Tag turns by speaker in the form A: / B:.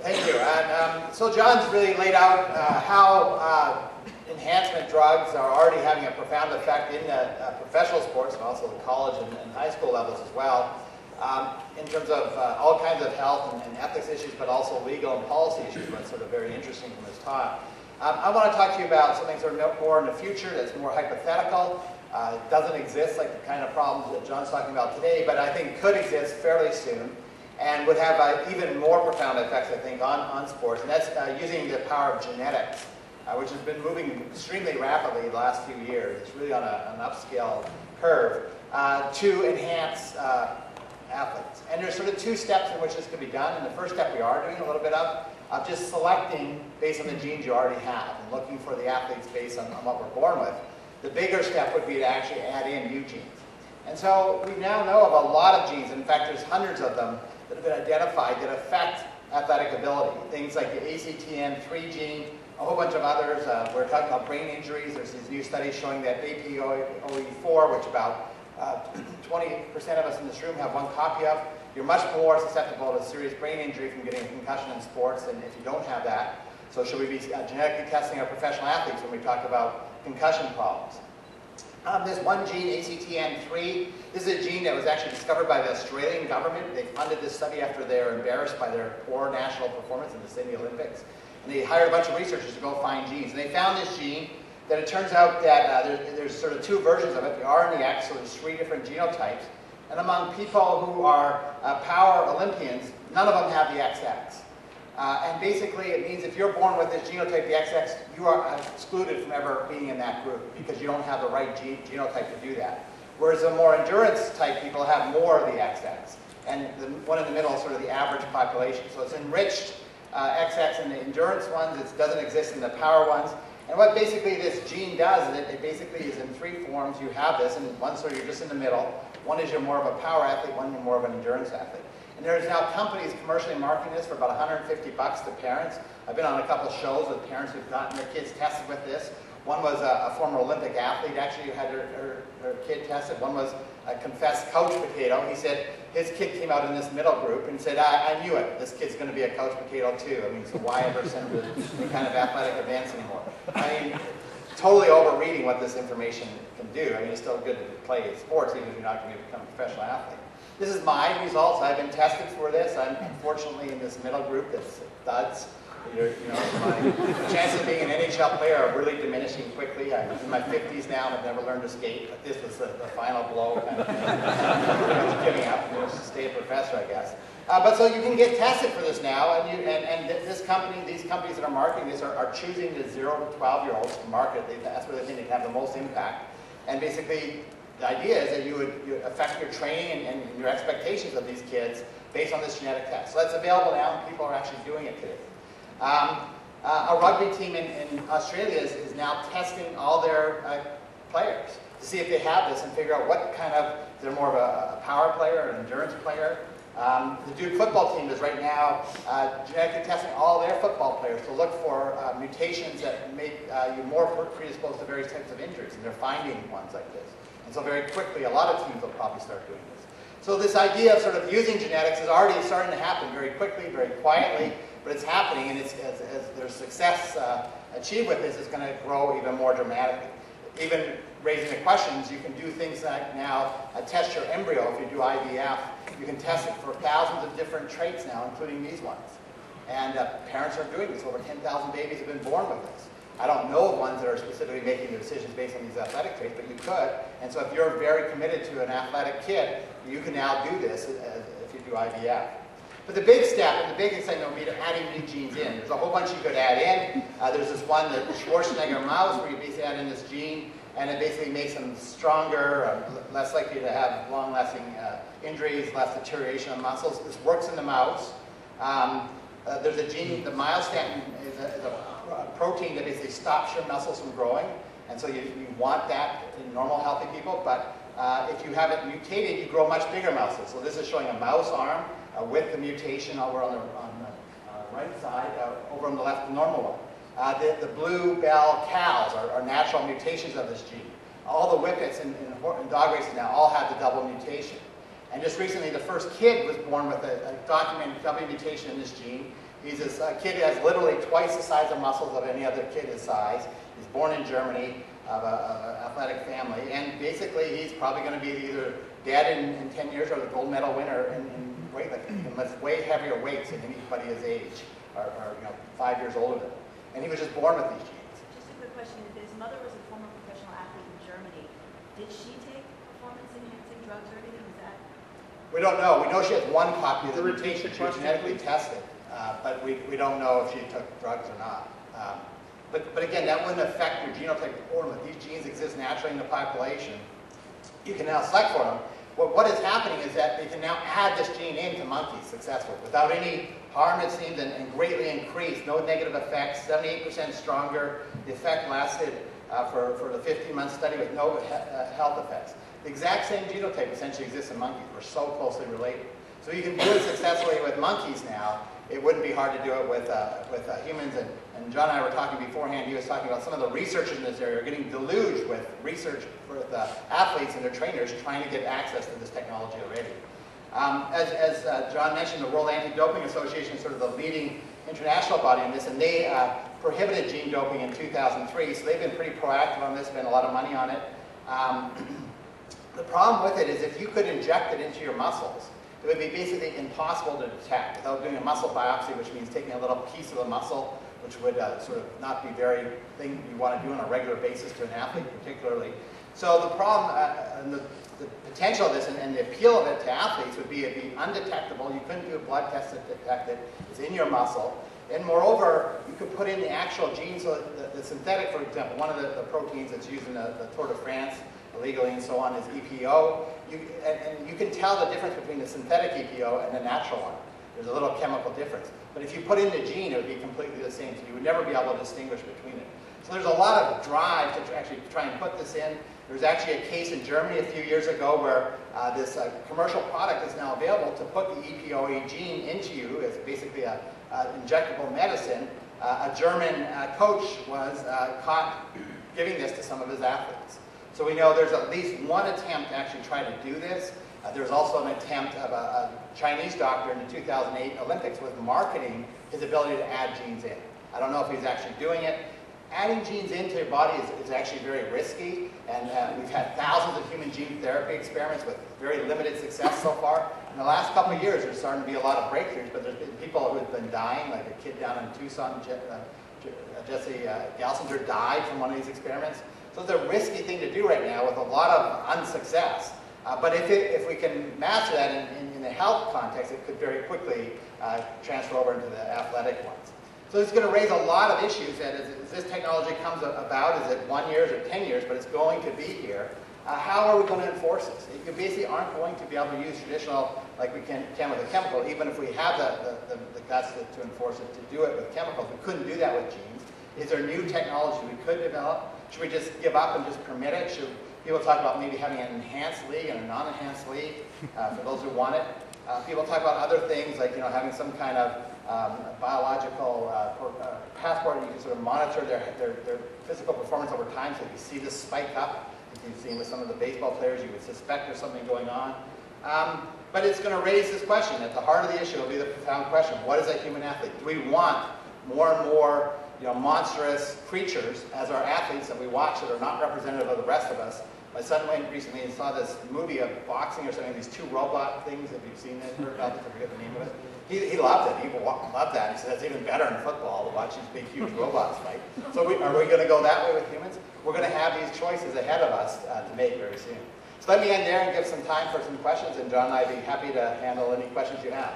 A: Thank you. And so John's really laid out how enhancement drugs are already having a profound effect in professional sports and also the college and high school levels as well, in terms of all kinds of health and ethics issues, but also legal and policy issues, what's sort of very interesting from this talk. I want to talk to you about something sort of more in the future that's more hypothetical. It doesn't exist like the kind of problems that John's talking about today, but I think could exist fairly soon and would have even more profound effects, I think, on sports. And that's using the power of genetics, which has been moving extremely rapidly the last few years. It's really on an upscale curve to enhance athletes. And there's sort of two steps in which this can be done. And the first step we are doing a little bit of just selecting based on the genes you already have and looking for the athletes based on what we're born with. The bigger step would be to actually add in new genes. And so we now know of a lot of genes. In fact, there's hundreds of them that have been identified that affect athletic ability. Things like the ACTN3 gene, a whole bunch of others. We're talking about brain injuries. There's these new studies showing that APOE4, which about 20% of us in this room have one copy of, you're much more susceptible to serious brain injury from getting a concussion in sports than if you don't have that. So should we be genetically testing our professional athletes when we talk about concussion problems? There's one gene, ACTN3. This is a gene that was actually discovered by the Australian government. They funded this study after they were embarrassed by their poor national performance in the Sydney Olympics. And they hired a bunch of researchers to go find genes. And they found this gene that it turns out that there's sort of two versions of it, the R and the X, so there's 3 different genotypes. And among people who are power Olympians, none of them have the XX. And basically it means if you're born with this genotype, the XX, you are excluded from ever being in that group because you don't have the right genotype to do that. Whereas the more endurance type people have more of the XX. And the one in the middle is sort of the average population. So it's enriched XX in the endurance ones, it doesn't exist in the power ones. And what basically this gene does is it basically is in 3 forms. You have this, and one sort of you're just in the middle. One is you're more of a power athlete, one you're more of an endurance athlete. And there's now companies commercially marketing this for about $150 to parents. I've been on a couple shows with parents who've gotten their kids tested with this. One was a former Olympic athlete, actually, who had her kid tested. One was a confessed couch potato. He said his kid came out in this middle group and said, I knew it. This kid's going to be a couch potato too. I mean, so why ever send him to any kind of athletic events anymore? I mean, totally overreading what this information can do. I mean, it's still good to play sports even if you're not going to become a professional athlete. This is my results. I've been tested for this. I'm unfortunately in this middle group that's duds. My chances of being an NHL player are really diminishing quickly. I'm in my 50s now and I've never learned to skate, but this was the final blow. Kind of, pretty much giving up and just stay a professor, I guess. But so you can get tested for this now, and this company, these companies that are marketing this are choosing the 0 to 12-year-olds to market. That's where they think they can have the most impact. And basically, the idea is that you would affect your training and your expectations of these kids based on this genetic test. So that's available now, and people are actually doing it today. A rugby team in Australia is now testing all their players to see if they have this and figure out what kind of, is there more of a power player or an endurance player? The Duke football team is right now genetically testing all their football players to look for mutations that make you more predisposed to various types of injuries, and they're finding ones like this. And so very quickly, a lot of teams will probably start doing this. So this idea of sort of using genetics is already starting to happen very quickly, very quietly, but it's happening, and as there's success achieved with this, it's going to grow even more dramatically. Even raising the questions, you can do things like now test your embryo. If you do IVF, you can test it for thousands of different traits now, including these ones. And parents are doing this. Over 10,000 babies have been born with this. I don't know of ones that are specifically making the decisions based on these athletic traits, but you could. And so if you're very committed to an athletic kid, you can now do this if you do IVF. But the big step and the big excitement would be to adding new genes in. There's a whole bunch you could add in. There's this one, the Schwarzenegger mouse, where you basically add in this gene, and it basically makes them stronger, less likely to have long-lasting injuries, less deterioration of muscles. This works in the mouse. There's a gene, the myostatin is a protein that basically stops your muscles from growing, and so you want that in normal, healthy people, but if you have it mutated, you grow much bigger muscles. So this is showing a mouse arm with the mutation over on the right side, over on the left, the normal one. The blue bell cows are natural mutations of this gene. All the whippets in dog races now all have the double mutation. And just recently, the first kid was born with a documented double mutation in this gene. He's a kid who has literally twice the size of muscles of any other kid his size. He's born in Germany of an athletic family, and basically he's probably going to be either dead in 10 years or the gold medal winner in weightlifting. He can lift way heavier weights than anybody his age, or 5 years older than him. And he was just born with these genes.
B: Just a quick question. His mother was a former professional athlete in Germany. Did she take performance-enhancing drugs or anything? Is that?
A: We don't know. We know she has one copy of the mutation. She was genetically tested, but we don't know if she took drugs or not. But again, that wouldn't affect your genotype performance. These genes exist naturally in the population. You can now select for them. What is happening is that they can now add this gene into monkeys successfully without any harm, it seems, and greatly increased. No negative effects, 78% stronger. The effect lasted for the 15-month study with no health effects. The exact same genotype essentially exists in monkeys. We're so closely related. So you can do it successfully with monkeys now. It wouldn't be hard to do it with humans. And John and I were talking beforehand. He was talking about some of the researchers in this area are getting deluged with research for the athletes and their trainers trying to get access to this technology already. As John mentioned, the World Anti-Doping Association is sort of the leading international body in this, and they prohibited gene doping in 2003, so they've been pretty proactive on this, spent a lot of money on it. The problem with it is if you could inject it into your muscles, it would be basically impossible to detect without doing a muscle biopsy, which means taking a little piece of the muscle, which would sort of not be very thing you want to do on a regular basis to an athlete particularly. So the problem and the potential of this and the appeal of it to athletes would be it'd be undetectable. You couldn't do a blood test to detect it. It's in your muscle. And moreover, you could put in the actual genes. So the synthetic, for example, one of the proteins that's used in the Tour de France illegally and so on is EPO. And you can tell the difference between the synthetic EPO and the natural one. There's a little chemical difference. But if you put in the gene, it would be completely the same. So you would never be able to distinguish between it. So there's a lot of drive to actually try and put this in. There was actually a case in Germany a few years ago where this commercial product is now available to put the EPOA gene into you as basically an injectable medicine. A German coach was caught giving this to some of his athletes. So we know there's at least one attempt to actually try to do this. There's also an attempt of a Chinese doctor in the 2008 Olympics with marketing his ability to add genes in. I don't know if he's actually doing it. Adding genes into your body is actually very risky, and we've had thousands of human gene therapy experiments with very limited success so far. In the last couple of years, there's starting to be a lot of breakthroughs, but there's been people who have been dying, like a kid down in Tucson, Jesse Galsinger died from one of these experiments. So it's a risky thing to do right now with a lot of unsuccess. But if we can master that in the health context, it could very quickly transfer over into the athletic ones. So it's going to raise a lot of issues that as this technology comes about, is it 1 year or 10 years, but it's going to be here. How are we going to enforce this? You basically aren't going to be able to use traditional, like we can with a chemical, even if we have the guts to enforce it, to do it with chemicals. We couldn't do that with genes. Is there new technology we could develop? Should we just give up and just permit it? Should people talk about maybe having an enhanced league and a non-enhanced league for those who want it? People talk about other things like having some kind of biological passport. You can sort of monitor their physical performance over time. So if you see this spike up, as you've seen with some of the baseball players, you would suspect there's something going on. But it's going to raise this question. At the heart of the issue will be the profound question: what is a human athlete? Do we want more and more monstrous creatures as our athletes that we watch that are not representative of the rest of us? My son went recently and saw this movie of boxing or something, these two robot things. Have you seen it? Heard about it? I forget the name of it. He loved it. People loved that. He said, that's even better in football to watch these big, huge robots fight. So are we going to go that way with humans? We're going to have these choices ahead of us to make very soon. So let me end there and give some time for some questions, and John and I would be happy to handle any questions you have.